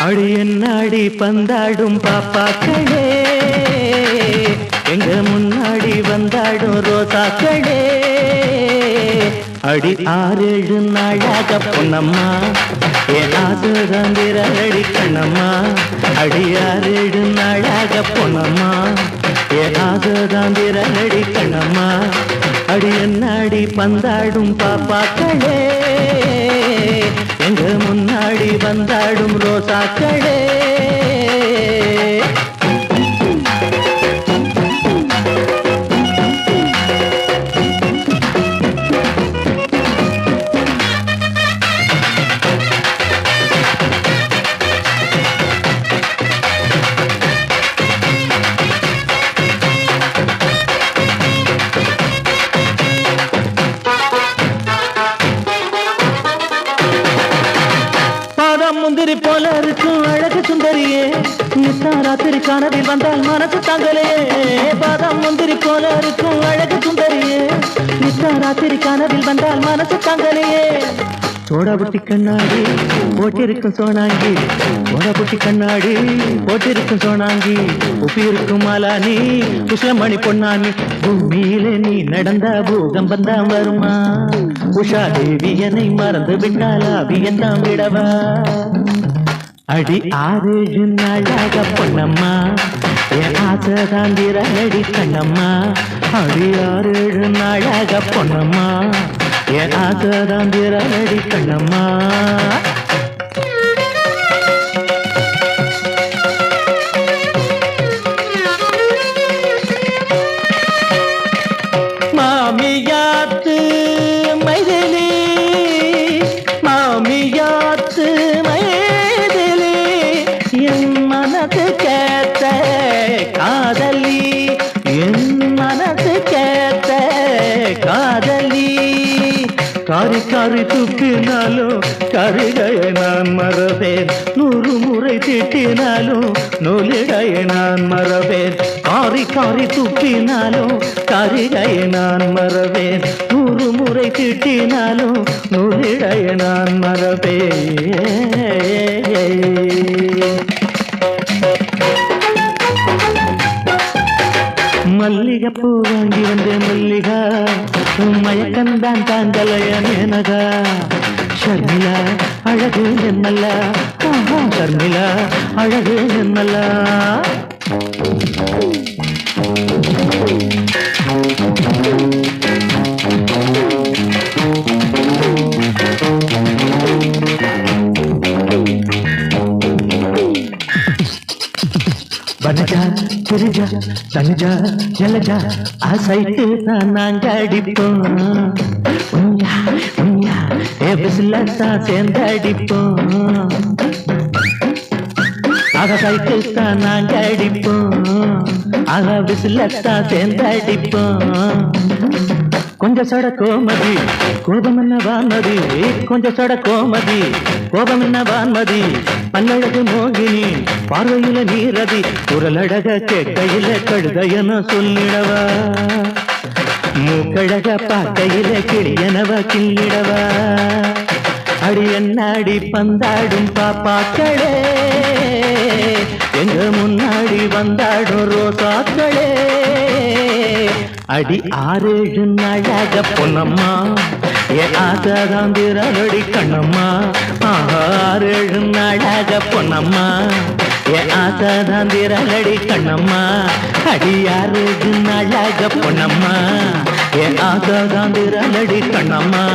அடி என்னாடி பந்தாடும் பாப்பாக்களே, எங்க முன்னாடி வந்தாடும் ரோசாக்களே. அடி 6-7 நாளாக பொன்னம்மா ஏனாதுதான் விரலடி கண்ணம்மா. அடி 6-7 நாளாக பொன்னம்மா ஏனாதுதான் விரலடி கண்ணம்மா. அடி என்னாடி பந்தாடும் பாப்பாக்களே, எங்க முன்னாடி வந்தாடும் ரோசாக்களே. முந்திரி போல இருக்கும் அழகு சுந்தரியே, ராத்திரி கனவில் வந்தால் மனசு தாங்கலையே. பாதாம் முந்திரி போல இருக்கும் அழகு சுந்தரியே, ராத்திரி கனவில் வந்தால் மனசு தாங்கலையே. சோடாபுட்டி கண்ணாடி போட்டிருக்கும் சோனாங்கி, சோடாபுட்டி கண்ணாடி போட்டிருக்கும் சோனாங்கி. உப்பி இருக்கும் மாலானி உஷமணி பொன்னானி, பூமியிலே நீ நடந்தா பூகம்பம் தான் வருமா. உஷா தேவி என்னை மறந்து விட்டால் அபியந்தான் விடவா. அடி 6-7 நாளாக பொன்னம்மா என் ஆசைதான் விரலடி கண்ணம்மா. அடி 6-7 நாளாக பொன்னம்மா என் ஆசைதான் விரலடி கண்ணம்மா. மாமியாத்து மைதிலி, மாமியாத்து மைதிலி, என் மனசு கேட்ட காதலி, என் மனசு கேட்ட காதலி. காரி காரி தூக்கினாலும் கருகையை நான் மறவேன், 100 முறை திட்டினாலும் நூலிடையை நான் மறவேன். காரி காரி தூக்கினாலும் கருகையை நான் மறவேன், 100 முறை திட்டினாலும் நூலிடையை நான் மறவேன். மல்லிகைப்பூ வாங்கி வந்தேன் மல்லிகா, மயக்கந்தான் தாங்கலைய மேனகா. ஷர்மிளா அழகு என்னல்லா, ஷர்மிளா அழகு என்னல்லா. வனஜா கிரிஜா தனுஜா ஜலஜா ஆசைக்கு நாங்க அடிப்போம். விசிலத்தான் சேர்ந்து அடிப்போம். ஆக சைக்கிள் தான் நாங்க அடிப்போம். ஆக விசிலத்தான் சேர்ந்து அடிப்போம். கொஞ்சம் சட கோமதி கோபம் என்ன வான்மதி, கொஞ்சம் சட கோமதி கோபம் என்ன வான்மதி. பல்லழகு மோகினி பார்வையில நீரதி, குரலழக கேட்கையில கழுதையன சொல்லிடவா. மூக்கழக பார்க்கையில கிளியனவ கிள்ளிடவா. அடி என்னாடி பந்தாடும் பாப்பாக்களே, எங்க முன்னாடி வந்தாடும் ரோசாக்களே. அடி 6-7 நாளாக பொன்னம்மா என் ஆசைதான் விரலடி கண்ணம்மா. 6-7 நாளாக பொன்னம்மா என் ஆசைதான் விரலடி கண்ணம்மா. அடி 6-7 நாளாக பொன்னம்மா என் ஆசைதான் விரலடி கண்ணம்மா.